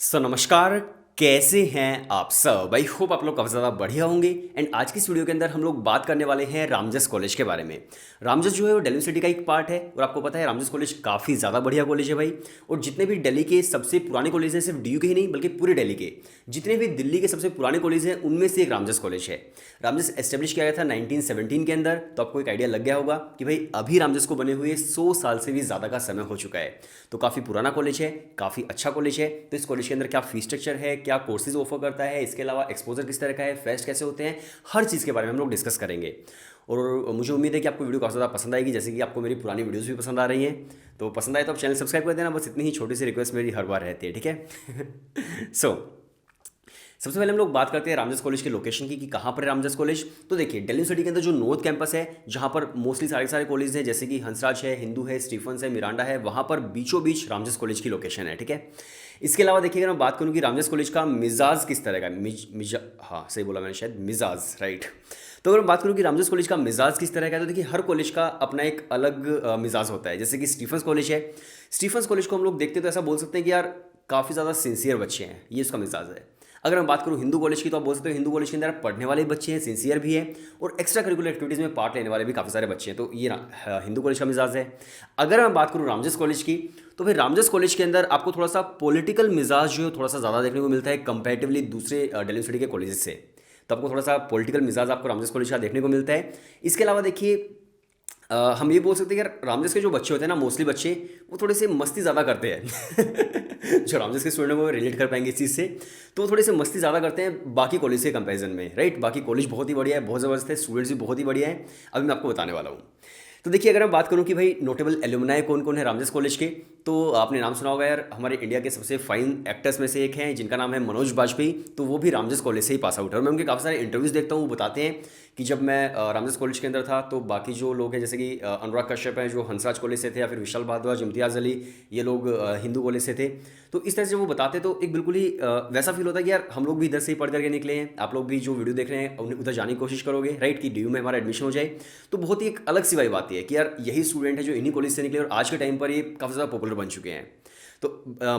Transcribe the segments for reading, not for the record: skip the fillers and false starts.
नमस्कार। कैसे हैं आप सब? आई होप आप लोग काफ़ी ज़्यादा बढ़िया होंगे। एंड आज की इस वीडियो के अंदर हम लोग बात करने वाले हैं रामजस कॉलेज के बारे में। रामजस जो है वो दिल्ली सिटी का एक पार्ट है और आपको पता है रामजस कॉलेज काफ़ी ज़्यादा बढ़िया कॉलेज है भाई। और जितने भी दिल्ली के सबसे पुराने कॉलेज हैं, सिर्फ डीयू के ही नहीं बल्कि पूरे दिल्ली के जितने भी दिल्ली के सबसे पुराने कॉलेज हैं उनमें से एक रामजस कॉलेज है। रामजस एस्टेब्लिश किया गया था 1917 के अंदर। तो आपको एक आइडिया लग गया होगा कि भाई अभी रामजस को बने हुए 100 साल से भी ज़्यादा का समय हो चुका है। तो काफ़ी पुराना कॉलेज है, काफ़ी अच्छा कॉलेज है। तो इस कॉलेज के अंदर क्या फीस स्ट्रक्चर है, क्या कोर्सेज ऑफर करता है, इसके अलावा एक्सपोजर किस तरह का है, फेस्ट कैसे होते हैं, हर चीज़ के बारे में हम लोग डिस्कस करेंगे। और मुझे उम्मीद है कि आपको वीडियो काफ़ी ज़्यादा पसंद आएगी, जैसे कि आपको मेरी पुरानी वीडियोस भी पसंद आ रही हैं। तो पसंद आए तो आप चैनल सब्सक्राइब कर देना। बस इतनी ही छोटी सी रिक्वेस्ट मेरी हर बार रहती है, ठीक है। सबसे पहले हम लोग बात करते हैं रामजस कॉलेज के लोकेशन की कि कहाँ पर है रामजस कॉलेज। तो देखिए दिल्ली सिटी के अंदर जो नॉर्थ कैंपस है, जहाँ पर मोस्टली सारे सारे कॉलेज हैं, जैसे कि हंसराज है, हिंदू है, स्टीफन्स है, मिरांडा है, वहाँ पर बीचों बीच रामजस कॉलेज की लोकेशन है, ठीक है। इसके अलावा देखिए अगर मैं बात करूँ कि रामजस कॉलेज का मिजाज किस तरह का है, हाँ सही बोला मैंने शायद, मिजाज, राइट। तो अगर मैं बात करूँ कि रामजस कॉलेज का मिजाज किस तरह का है, तो देखिए हर कॉलेज का अपना एक अलग मिजाज होता है। जैसे कि स्टीफन्स कॉलेज है, स्टीफन्स कॉलेज को हम लोग देखते तो ऐसा बोल सकते हैं कि यार काफ़ी ज़्यादा सिंसियर बच्चे हैं, ये उसका मिजाज है। अगर मैं बात करूँ हिंदू कॉलेज की, तो आप बोल सकते हो हिंदू कॉलेज के अंदर पढ़ने वाले बच्चे हैं, सिंसियर भी है, और एक्स्ट्रा करिकुलर एक्टिविटीज़ में पार्ट लेने वाले भी काफ़ी सारे बच्चे हैं। तो ये हिंदू कॉलेज का मिजाज है। अगर मैं बात करूँ रामजस कॉलेज की, तो फिर रामजस कॉलेज के अंदर आपको थोड़ा सा पॉलिटिकल मिजाज जो है थोड़ा सा ज़्यादा देखने को मिलता है कंपेरेटिवली दूसरे दिल्ली यूनिवर्सिटी के कॉलेजेस से। तो आपको थोड़ा सा पॉलिटिकल मिजाज आपको रामजस कॉलेज का देखने को मिलता है। इसके अलावा देखिए हम ये बोल सकते हैं कि रामजस के जो बच्चे होते हैं ना, मोस्टली बच्चे वो थोड़े से मस्ती ज़्यादा करते हैं। जो रामजस के स्टूडेंट हैं वो रिलेट कर पाएंगे इस चीज़ से। तो वो थोड़े से मस्ती ज़्यादा करते हैं बाकी कॉलेज के कंपैरिजन में, राइट। बाकी कॉलेज बहुत ही बढ़िया है, बहुत ज़बरदस्त है, स्टूडेंट्स भी बहुत ही बढ़िया है। अभी मैं आपको बताने वाला हूँ। तो देखिए अगर मैं बात करूँ कि भाई नोटेबल एलुमनाई कौन कौन है रामजस कॉलेज के, तो आपने नाम सुना होगा यार, हमारे इंडिया के सबसे फाइन एक्टर्स में से एक हैं जिनका नाम है मनोज बाजपेयी। तो वो भी रामजस कॉलेज से ही पास आउट है। और मैं उनके काफ़ी सारे इंटरव्यूज़ देखता हूँ, वो बताते हैं कि जब मैं रामजस कॉलेज के अंदर था तो बाकी जो लोग हैं, जैसे कि अनुराग कश्यप हैं जो हंसराज कॉलेज से थे, या फिर विशाल भारद्वाज, इम्तियाज़ अली, ये लोग हिंदू कॉलेज से थे। तो इस तरह से वो बताते तो एक बिल्कुल ही वैसा फील होता है कि यार हम लोग भी इधर से ही पढ़ करके निकले हैं। आप लोग भी जो वीडियो देख रहे हैं उधर जाने की कोशिश करोगे, राइट, कि डीयू में हमारा एडमिशन हो जाए। तो बहुत ही एक अलग सी वाइब आती है कि यार यही स्टूडेंट है जो इन्हीं कॉलेज से निकले और आज के टाइम पर ये काफ़ी ज़्यादा पॉपुलर बन चुके हैं। तो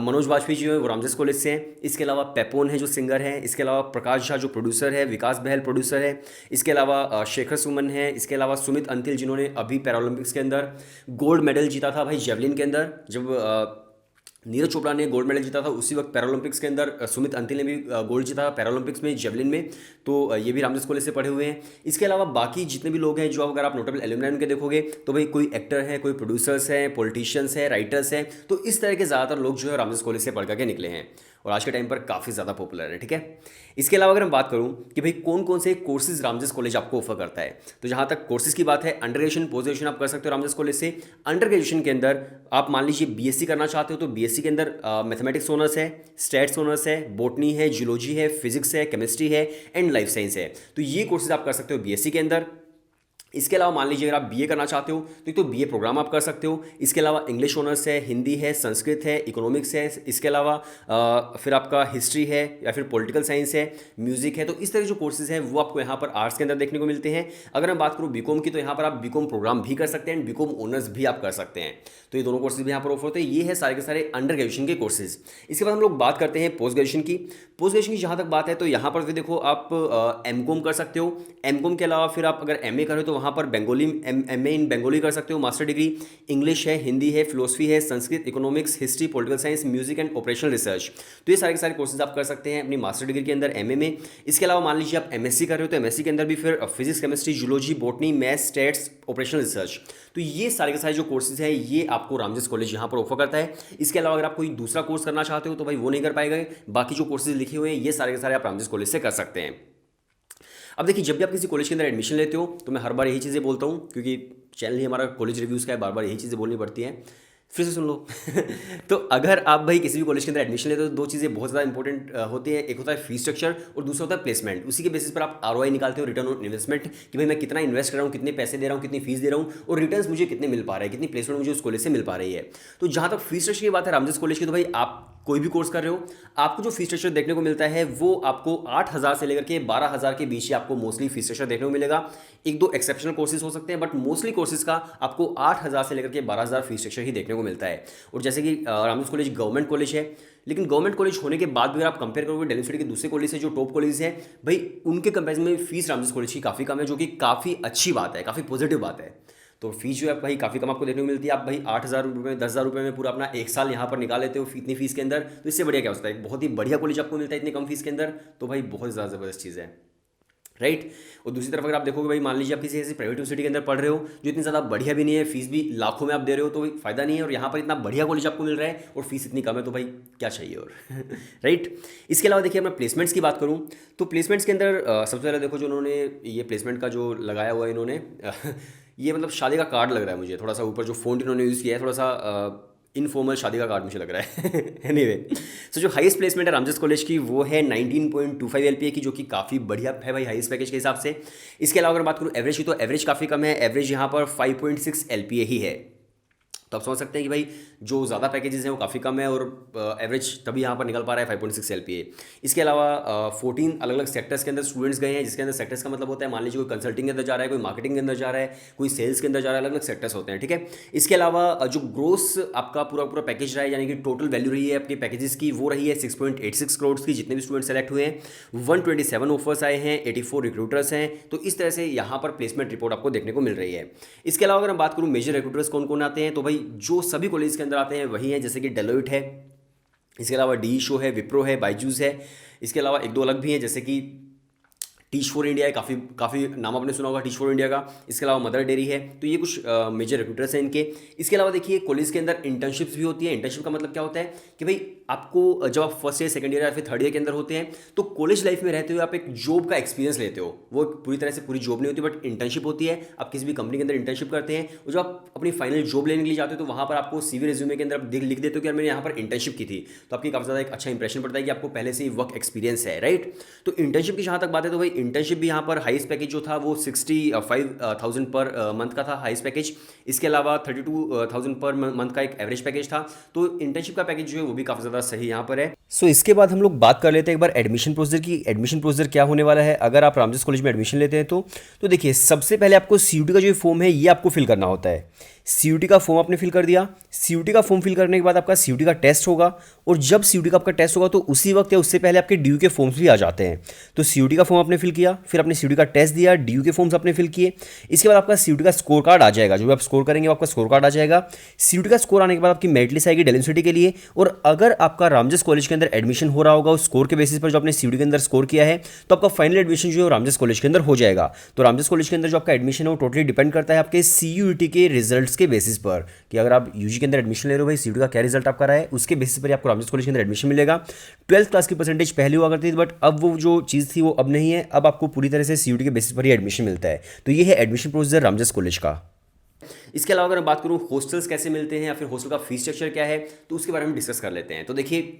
मनोज बाजपेयी जो है वो रामजस कॉलेज से हैं। इसके अलावा पेपोन है जो सिंगर है, इसके अलावा प्रकाश झा जो प्रोड्यूसर है, विकास बहल प्रोड्यूसर है, इसके अलावा शेखर सुमन है, इसके अलावा सुमित अंतिल जिन्होंने अभी पैरालंपिक्स के अंदर गोल्ड मेडल जीता था भाई जेवलिन के अंदर। जब नीरज चोपड़ा ने गोल्ड मेडल जीता था उसी वक्त पैरालंपिक्स के अंदर सुमित अंतिल ने भी गोल्ड जीता पैरालंपिक्स में जेवलिन में। तो ये भी रामजस कॉलेज से पढ़े हुए हैं। इसके अलावा बाकी जितने भी लोग हैं जो अगर आप नोटेबल एलुमनाई उनके देखोगे तो भाई कोई एक्टर है, कोई प्रोड्यूसर्स हैं, पॉलिटिशियंस हैं, राइटर्स हैं। तो इस तरह के ज़्यादातर लोग जो है रामजस कॉलेज से पढ़ करके निकले हैं और आज के टाइम पर काफ़ी ज़्यादा पॉपुलर है, ठीक है। इसके अलावा अगर मैं बात करूं कि भाई कौन कौन से कोर्सेज रामजस कॉलेज आपको ऑफर करता है, तो जहां तक कोर्सेज की बात है, अंडर ग्रेजुएशन, पोस्ट ग्रेजुएशन आप कर सकते हो रामजस कॉलेज से। अंडर ग्रेजुएशन के अंदर आप मान लीजिए बीएससी करना चाहते हो तो बीएससी के अंदर मैथमेटिक्स ऑनर्स है, स्टैट्स ऑनर्स है, बॉटनी है, जियोलॉजी है, फिजिक्स है, केमिस्ट्री है एंड लाइफ साइंस है। तो ये कोर्सेज आप कर सकते हो बीएससी के अंदर। इसके अलावा मान लीजिए अगर आप बीए करना चाहते हो तो एक तो बीए प्रोग्राम आप कर सकते हो। इसके अलावा इंग्लिश ऑनर्स है, हिंदी है, संस्कृत है, इकोनॉमिक्स है, इसके अलावा फिर आपका हिस्ट्री है या फिर पॉलिटिकल साइंस है, म्यूजिक है। तो इस तरह के जो कोर्सेज हैं वो आपको यहाँ पर आर्ट्स के अंदर देखने को मिलते हैं। अगर मैं बात करूँ बीकॉम की, तो यहाँ पर आप बीकॉम प्रोग्राम भी कर सकते हैं एंड बीकॉम ऑनर्स भी आप कर सकते हैं। तो ये दोनों कोर्सेज भी यहाँ पर ऑफर होते हैं। ये है सारे के सारे अंडर ग्रेजुएशन के कोर्सेज। इसके बाद हम लोग बात करते हैं पोस्ट ग्रेजुएशन की। पोस्ट ग्रेजुएशन की जहाँ तक बात है तो यहाँ पर भी देखो आप एमकॉम कर सकते हो। एमकॉम के अलावा फिर आप अगर एमए करो तो वहाँ पर बंगाली एमए इन बंगाली कर सकते हो। मास्टर डिग्री इंग्लिश है, हिंदी है, फिलोसफी है, Sanskrit, economics, history, political science, music and operational research. तो ये सारे के सारे कोर्सेज आप कर सकते हैं अपनी मास्टर डिग्री के अंदर एमए में। इसके अलावा मान लीजिए आप एमएससी कर रहे हो तो एमएससी के अंदर भी फिर physics, chemistry, zoology, botany, maths, stats, operational research. तो ये सारे के सारे जो कोर्सेज हैं ये आपको रामजस कॉलेज यहाँ पर ऑफर करता है। इसके अलावा अगर आप कोई दूसरा कोर्स करना चाहते हो तो भाई वो नहीं कर पाएगा। बाकी जो कोर्सेज लिखे हुए हैं ये सारे के सारे आप रामजस कॉलेज से कर सकते हैं। अब देखिए जब भी आप किसी कॉलेज के अंदर एडमिशन लेते हो तो मैं हर बार यही चीज़ें बोलता हूँ, क्योंकि चैनल ही हमारा कॉलेज रिव्यूज़ का है, बार बार यही चीज़ें बोलनी पड़ती हैं, फिर से सुन लो। तो अगर आप भाई किसी भी कॉलेज के अंदर एडमिशन लेते हो तो दो चीज़ें बहुत ज़्यादा इंपॉर्टेंट होती है। एक होता है फीस स्ट्रक्चर और दूसरा होता है प्लेसमेंट। उसी के बेसिस पर आप आरओआई निकालते हो, रिटर्न ऑन इन्वेस्टमेंट, कि भाई मैं कितना इन्वेस्ट कर रहा हूँ, कितने पैसे दे रहा हूँ, कितनी फीस दे रहा हूँ और रिटर्न्स मुझे कितने मिल पा रहे हैं, कितनी प्लेसमेंट मुझे उस कॉलेज से मिल पा रही है। तो जहाँ तक फीस स्ट्रक्चर की बात है रामजस कॉलेज की, तो भाई आप कोई भी कोर्स कर रहे हो, आपको जो फीस स्ट्रक्चर देखने को मिलता है वो आपको 8,000 से लेकर के 12,000 के बीच ही आपको मोस्टली फीस स्ट्रक्चर देखने को मिलेगा। एक दो एक्सेप्शनल कोर्सेज हो सकते हैं, बट मोस्टली कोर्सेज का आपको 8,000 से लेकर के 12,000 फीस स्ट्रक्चर ही देखने को मिलता है। और जैसे कि रामदास कॉलेज गवर्नमेंट कॉलेज है, लेकिन गवर्नमेंट कॉलेज होने के बाद भी अगर आप कंपेयर करोगे दिल्ली यूनिवर्सिटी के दूसरे कॉलेज से जो टॉप कॉलेज है, भाई उनके कंपेरिजन में फीस रामदास कॉलेज की काफ़ी कम है, जो कि काफ़ी अच्छी बात है, काफ़ी पॉजिटिव बात है। तो फीस जो है भाई काफ़ी कम आपको देखने को मिलती है। आप भाई 8,000 रुपये में 10,000 रुपये में पूरा अपना एक साल यहाँ पर निकाल लेते हो इतनी फीस के अंदर, तो इससे बढ़िया क्या होता है। बहुत ही बढ़िया कॉलेज आपको मिलता है इतनी कम फीस के अंदर, तो भाई बहुत ज़्यादा ज़बरदस्त चीज़ है, राइट। और दूसरी तरफ अगर आप देखोगे भाई, मान लीजिए आप किसी ऐसी प्राइवेट यूनिवर्सिटी के अंदर पढ़ रहे हो जो इतनी ज़्यादा बढ़िया भी नहीं है, फीस भी लाखों में आप दे रहे हो, तो भाई फायदा नहीं है। और यहाँ पर इतना बढ़िया कॉलेज आपको मिल रहा है और फीस इतनी कम है, तो भाई क्या चाहिए और राइट। इसके अलावा देखिए मैं प्लेसमेंट्स की बात करूँ तो प्लेसमेंट्स के अंदर सबसे पहले देखो जो उन्होंने ये प्लेसमेंट का जो लगाया हुआ है इन्होंने ये मतलब शादी का कार्ड लग रहा है मुझे, थोड़ा सा ऊपर जो फ़ॉन्ट इन्होंने यूज़ किया है थोड़ा सा इनफॉर्मल शादी का कार्ड मुझे लग रहा है एनीवे, सो जो हाईएस्ट प्लेसमेंट है रामजस कॉलेज की वो है 19.25 LPA की, जो कि काफ़ी बढ़िया है भाई हाईएस्ट पैकेज के हिसाब से। इसके अलावा अगर बात करूँ एवरेज की, तो एवरेज काफ़ी कम है, एवरेज यहाँ पर 5.6 LPA ही है। तो आप समझ सकते हैं कि भाई जो ज़्यादा पैकेजेस हैं वो काफ़ी कम है और एवरेज तभी यहाँ पर निकल पा रहा है 5.6 LPA। इसके अलावा 14 अलग अलग सेक्टर्स के अंदर स्टूडेंट्स गए हैं, जिसके अंदर सेक्टर्स का मतलब होता है मान लीजिए कोई कंसल्टिंग के अंदर जा रहा है, कोई मार्केटिंग के अंदर जा रहा है, कोई सेल्स के अंदर जा रहा है, अलग अलग सेक्टर्स होते हैं, ठीक है। इसके अलावा जो ग्रोस आपका पूरा पूरा पैकेज रहा है, यानी कि टोटल वैल्यू रही है अपने पैकेजेस की, वो रही है 6.86 करोड़ की। जितने भी स्टूडेंट सेलेक्ट हुए हैं 127 ऑफर्स आए हैं, 84 रिक्रूटर्स हैं। तो इस तरह से यहाँ पर प्लेसमेंट रिपोर्ट आपको देखने को मिल रही है। इसके अलावा अगर मैं बात करूँ मेजर रिक्रूटर्स कौन कौन आते हैं, तो भाई जो सभी कॉलेज के अंदर आते हैं वही हैं, जैसे कि डेलोइट है, इसके अलावा डी शो है, विप्रो है, बायजूस है। इसके अलावा एक दो अलग भी हैं जैसे कि टीच फॉर इंडिया है, काफ़ी काफ़ी नाम आपने सुना होगा टीच फॉर इंडिया का। इसके अलावा मदर डेयरी है। तो ये कुछ मेजर रिक्रूटर्स हैं इनके। इसके अलावा देखिए कॉलेज के अंदर इंटर्नशिप्स भी होती है। इंटर्नशिप का मतलब क्या होता है कि भाई आपको जब आप फर्स्ट ईयर सेकंड ईयर या फिर थर्ड ईयर के अंदर होते हैं तो कॉलेज लाइफ में रहते हुए आप एक जॉब का एक्सपीरियंस लेते हो। वो पूरी तरह से पूरी जॉब नहीं होती बट इंटर्नशिप होती है। आप किसी भी कंपनी के अंदर इंटर्नशिप करते हैं और जब आप अपनी फाइनल जॉब लेने के लिए जाते हो तो वहाँ पर आपको CV रिज्यूमे के अंदर आप लिख देते हो कि यार मैंने यहाँ पर इंटर्नशिप की थी, तो आपकी काफ़ी ज़्यादा एक अच्छा इंप्रेशन पड़ता है कि आपको पहले से ही वर्क एक्सपीरियंस है, राइट। तो इंटर्नशिप की जहाँ तक बात है तो भाई इंटर्नशिप भी यहाँ पर हाईएस्ट पैकेज जो था वो 65,000 पर मंथ का था हाईएस्ट पैकेज। इसके अलावा 32,000 पर मंथ का एक एवरेज पैकेज था। तो इंटर्नशिप का पैकेज जो है वो भी काफ़ी ज़्यादा सही यहाँ पर है। सो इसके बाद हम लोग बात कर लेते हैं एक बार एडमिशन प्रोसीजर की। एडमिशन प्रोसीजर क्या होने वाला है अगर आप रामजस कॉलेज में एडमिशन लेते हैं तो देखिए सबसे पहले आपको CUT का जो फॉर्म है ये आपको फिल करना होता है। CUT का फॉर्म आपने फिल कर दिया। CUT का फॉर्म फिल करने के बाद आपका CUT का टेस्ट होगा और जब CUT का आपका टेस्ट होगा तो उसी वक्त या उससे पहले आपके DU के फॉर्म्स भी आ जाते हैं। तो CUT का फॉर्म आपने फिल किया, फिर आपने CUT का टेस्ट दिया, DU के फॉर्म्स आपने फिल किए। इसके बाद आपका CUT का स्कोर कार्ड आ जाएगा। जो भी आप स्कोर करेंगे आपका स्कोर कार्ड आ जाएगा। CUT का स्कोर आने के बाद आपकी मेरिट लिस्ट आएगी दिल्ली यूनिवर्सिटी के लिए। और अगर आपका रामजस कॉलेज के अंदर एडमिशन हो रहा होगा उस स्कोर के बेसिस पर जो आपने CUT के अंदर स्कोर किया है तो आपका फाइनल एडमिशन जो है रामजस कॉलेज के अंदर हो जाएगा। तो रामजस कॉलेज के अंदर जो आपका एडमिशन है वो टोटली डिपेंड करता है आपके CUT के रिजल्ट्स के बेसिस पर कि अगर आप UG के अंदर एडमिशन ले रहे हो भाई CUT का क्या रिजल्ट आपका रहा है उसके बेसिस पर आपको रामजस कॉलेज के अंदर एडमिशन मिलेगा। 12th क्लास की परसेंटेज पहले हुआ करती थी बट अब वो जो चीज़ थी वो अब नहीं है। अब आपको पूरी तरह से CUT के बेसिस पर ही एडमिशन मिलता है। तो ये है एडमिशन प्रोसीजर रामजस कॉलेज का। इसके अलावा अगर मैं बात करूँ हॉस्टल्स कैसे मिलते हैं या फिर हॉस्टल का फीस स्ट्रक्चर क्या है तो उसके बारे में डिस्कस कर लेते हैं। तो देखिए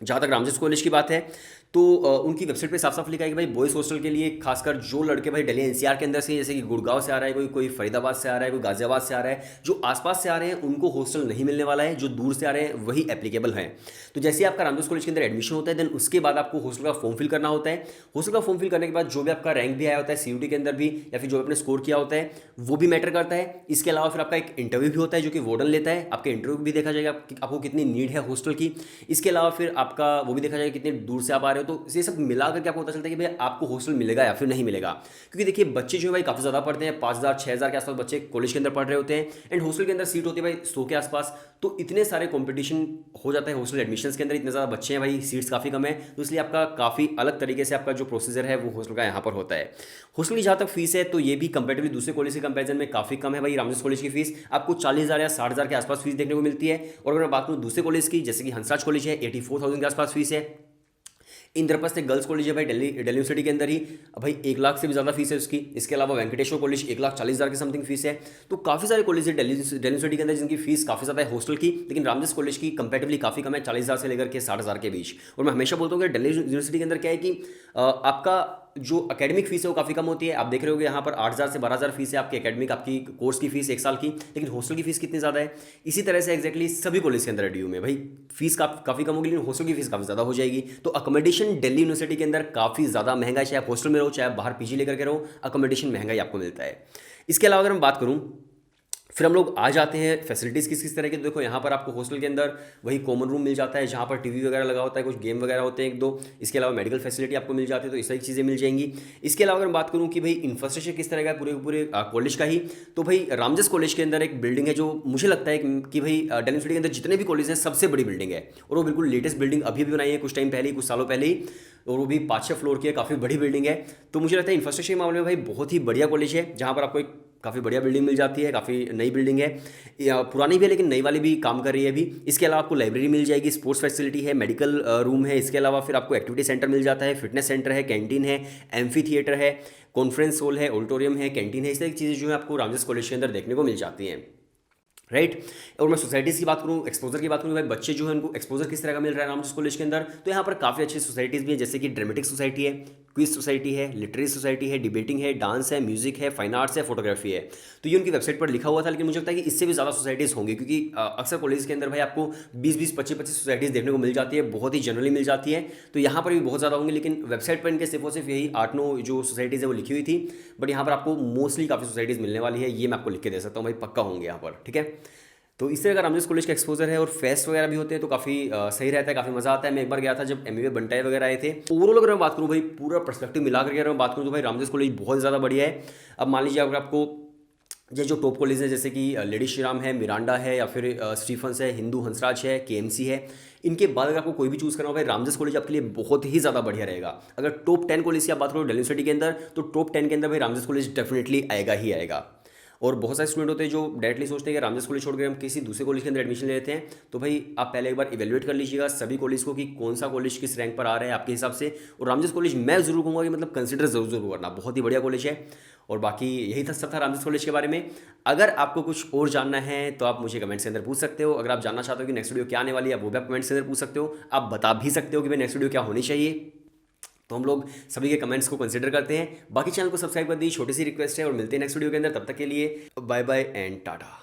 जहाँ तक रामजस कॉलेज की बात है तो उनकी वेबसाइट पे साफ साफ लिखा है कि भाई बॉयज़ हॉस्टल के लिए खासकर जो लड़के भाई दिल्ली NCR के अंदर से जैसे कि गुड़गांव से आ रहा है, कोई फरीदाबाद से आ रहा है, कोई गाजियाबाद से आ रहा है, जो आसपास से आ रहे हैं उनको हॉस्टल नहीं मिलने वाला है। जो दूर से आ रहे हैं वही एप्लीकेबल हैं। तो जैसे आपका रामजस कॉलेज के अंदर एडमिशन होता है देन उसके बाद आपको हॉस्टल का फॉर्म फिल करना होता है। हॉस्टल का फॉर्म फिल करने के बाद जो भी आपका रैंक भी आया होता है CUT के अंदर भी या फिर जो आपने स्कोर किया होता है वो भी मैटर करता है। इसके अलावा फिर आपका एक इंटरव्यू भी होता है जो कि वार्डन लेता है। आपके इंटरव्यू भी देखा जाएगा आपको कितनी नीड है हॉस्टल की। इसके अलावा फिर आपका वो भी देखा जाएगा कितने दूर से आप आ रहे हो। तो ये सब मिला करके आपको पता चलता है कि भाई आपको हॉस्टल मिलेगा या फिर नहीं मिलेगा। क्योंकि देखिए बच्चे जो है भाई काफ़ी ज़्यादा पढ़ते हैं, 5,000 6,000 के आसपास बच्चे कॉलेज के अंदर पढ़ रहे होते हैं एंड हॉस्टल के अंदर सीट होती है भाई 100 के आसपास। तो इतने सारे कंपटीशन हो जाता है हॉस्टल एडमिशन्स के अंदर, इतने ज़्यादा बच्चे हैं भाई, सीट्स काफ़ी कम है। तो इसलिए आपका काफ़ी अलग तरीके से आपका जो प्रोसीजर है वो हॉस्टल का यहाँ पर होता है। हॉस्टल की जहाँ तक फीस है तो ये भी कंपेरेटिवली दूसरे कॉलेज के कंपेरिजन में काफ़ी कम है भाई। रामजस कॉलेज की फीस आपको 40,000 या 60,000 के आसपास फीस देखने को मिलती है। और अगर मैं बात करूँ दूसरे कॉलेज की जैसे कि हंसराज कॉलेज है 84,000 के आसपास फीस है। इंद्रप्रस्थ एक गर्ल्स कॉलेज है भाई दिल्ली यूनिवर्सिटी के अंदर ही, भाई 1 लाख से भी ज़्यादा फीस है उसकी। इसके अलावा वेंकटेश्वर कॉलेज 1,40,000 की समथिंग फीस है। तो काफ़ी सारे कॉलेज है दिल्ली यूनिवर्सिटी के अंदर जिनकी फीस काफ़ी ज़्यादा है हॉस्टल की, लेकिन रामजस कॉलेज की कंपेरेटिवली काफ़ी कम है, 40,000 से लेकर के 60,000 के बीच। और मैं हमेशा बोलता हूँ कि दिल्ली यूनिवर्सिटी के अंदर क्या है कि आपका जो एकेडमिक फीस है वो काफ़ी कम होती है। आप देख रहे होगे यहाँ पर 8,000 से 12,000 फीस है आपकी एकेडमिक, आपकी कोर्स की फीस 1 साल की, लेकिन हॉस्टल की फीस कितनी ज़्यादा है। इसी तरह से एक्जैक्टली सभी कॉलेज के अंदर DU में भाई फीस काफ़ी कम होगी, लेकिन हॉस्टल की फीस काफ़ी ज़्यादा हो जाएगी। तो अकोमोडेशन दिल्ली यूनिवर्सिटी के अंदर काफ़ी ज़्यादा महंगा है, चाहे आप हॉस्टल में रहो चाहे आप बाहर PG लेकर के रहो, अकोमोडेशन महंगा ही आपको मिलता है। इसके अलावा अगर मैं बात करूँ, फिर हम लोग आ जाते हैं फैसिलिटीज़ किस किस तरह की। तो देखो यहाँ पर आपको हॉस्टल के अंदर वही कॉमन रूम मिल जाता है जहाँ पर TV वगैरह लगा होता है, कुछ गेम वगैरह होते हैं 1-2। इसके अलावा मेडिकल फैसिलिटी आपको मिल जाती है, तो इस तरह की चीज़ें मिल जाएंगी। इसके अलावा अगर मैं बात करूँ कि भाई इंफ्रास्ट्रक्चर किस तरह का है पूरे पूरे कॉलेज का ही, तो भाई रामजस कॉलेज के अंदर एक बिल्डिंग है जो मुझे लगता है कि भाई दिल्ली यूनिवर्सिटी के अंदर जितने भी कॉलेज हैं सबसे बड़ी बिल्डिंग है, और वो बिल्कुल लेटेस्ट बिल्डिंग अभी भी बनाई है कुछ टाइम पहले ही, कुछ सालों पहले ही, और वो भी 5-6 फ्लोर की है, काफ़ी बड़ी बिल्डिंग है। तो मुझे लगता है इंफ्रास्ट्रक्चर के मामले में भाई बहुत ही बढ़िया कॉलेज है, जहाँ पर आपको एक काफ़ी बढ़िया बिल्डिंग मिल जाती है, काफ़ी नई बिल्डिंग है, पुरानी भी है लेकिन नई वाली भी काम कर रही है अभी। इसके अलावा आपको लाइब्रेरी मिल जाएगी, स्पोर्ट्स फैसिलिटी है, मेडिकल रूम है। इसके अलावा फिर आपको एक्टिविटी सेंटर मिल जाता है, फिटनेस सेंटर है, कैंटीन है, एम्फी थिएटर है, कॉन्फ्रेंस हॉल है, ऑडिटोरियम है, कैंटीन है। इस तरह की चीज़ें जो है आपको रामजस कॉलेज के अंदर देखने को मिल जाती हैं, राइट। और मैं सोसाइटीज़ की बात करूँ, एक्सपोजर की बात करूँ, भाई बच्चे जो है उनको एक्सपोजर किस तरह का मिल रहा है रामजस कॉलेज के अंदर, तो यहाँ पर काफ़ी अच्छी सोसाइटीज़ भी है, जैसे कि ड्रामेटिक सोसाइटी है, क्विज सोसाइटी है, लिटरेरी सोसाइटी है, डिबेटिंग है, डांस है, म्यूजिक है, फाइन आर्ट्स है, फोटोग्राफी है। तो ये उनकी वेबसाइट पर लिखा हुआ था, लेकिन मुझे लगता है कि इससे भी ज़्यादा सोसाइटीज़ होंगी, क्योंकि अक्सर कॉलेज के अंदर भाई आपको 20-20, 25-25 सोसाइटीज़ देखने को मिल जाती है, बहुत ही जनरली मिल जाती है। तो यहाँ पर भी बहुत ज़्यादा होंगी, लेकिन वेबसाइट पर इनके सिर्फ और सिर्फ यही 8-9 जो सोसाइटीज़ है वो लिखी हुई थी, बट यहाँ पर आपको मोस्टली काफ़ी सोसाइटीज़ मिलने वाली है, ये मैं आपको लिख के दे सकता हूँ भाई, पक्का होंगे यहाँ पर, ठीक है। तो इससे अगर रामजस कॉलेज का एक्सपोजर है और फेस्ट वगैरह भी होते हैं तो काफ़ी सही रहता है, काफ़ी मज़ा आता है। मैं एक बार गया था जब MBA बंटाई वगैरह आए थे। ओवरऑल अगर मैं बात करूँ भाई, पूरा पर्सपेक्टिव मिला करके अगर मैं बात करूँ तो भाई रामजस कॉलेज बहुत ज़्यादा बढ़िया है। अब मान लीजिए अगर आपको ये जो टॉप कॉलेज है जैसे कि लेडी श्रीराम है, मिरांडा है, या फिर स्टीफंस है, हिंदू हंसराज है, KMC है, इनके बाद अगर आपको कोई भी चूज़ करना हो भाई रामजस कॉलेज आपके लिए बहुत ही ज़्यादा बढ़िया रहेगा। अगर टॉप 10 कॉलेज की आप बात करो दिल्ली यूनिवर्सिटी के अंदर, तो टॉप 10 के अंदर भाई रामजस कॉलेज डेफिनेटली आएगा ही आएगा। और बहुत सारे स्टूडेंट होते हैं जो डायरेक्टली सोचते हैं कि रामजस कॉलेज छोड़ कर हम किसी दूसरे कॉलेज के अंदर एडमिशन ले लेते हैं। तो भाई आप पहले एक बार इवेल्युएट कर लीजिएगा सभी कॉलेज को कि कौन सा कॉलेज किस रैंक पर आ रहा है आपके हिसाब से। और रामजस कॉलेज मैं जरूर कहूँगा कि मतलब कंसिडर जरूर करना, बहुत ही बढ़िया कॉलेज है। और बाकी यही था सब था रामजस कॉलेज के बारे में। अगर आपको कुछ और जानना है तो आप मुझे कमेंट्स के अंदर पूछ सकते हो। अगर आप जानना चाहते हो कि नेक्स्ट वीडियो क्या आने वाली है, वो भी आप कमेंट्स के अंदर पूछ सकते हो। आप बता भी सकते हो कि भाई नेक्स्ट वीडियो क्या होनी चाहिए, तो हम लोग सभी के कमेंट्स को कंसिडर करते हैं। बाकी चैनल को सब्सक्राइब कर दीजिए, छोटी सी रिक्वेस्ट है, और मिलते हैं नेक्स्ट वीडियो के अंदर। तब तक के लिए बाय बाय एंड टाटा।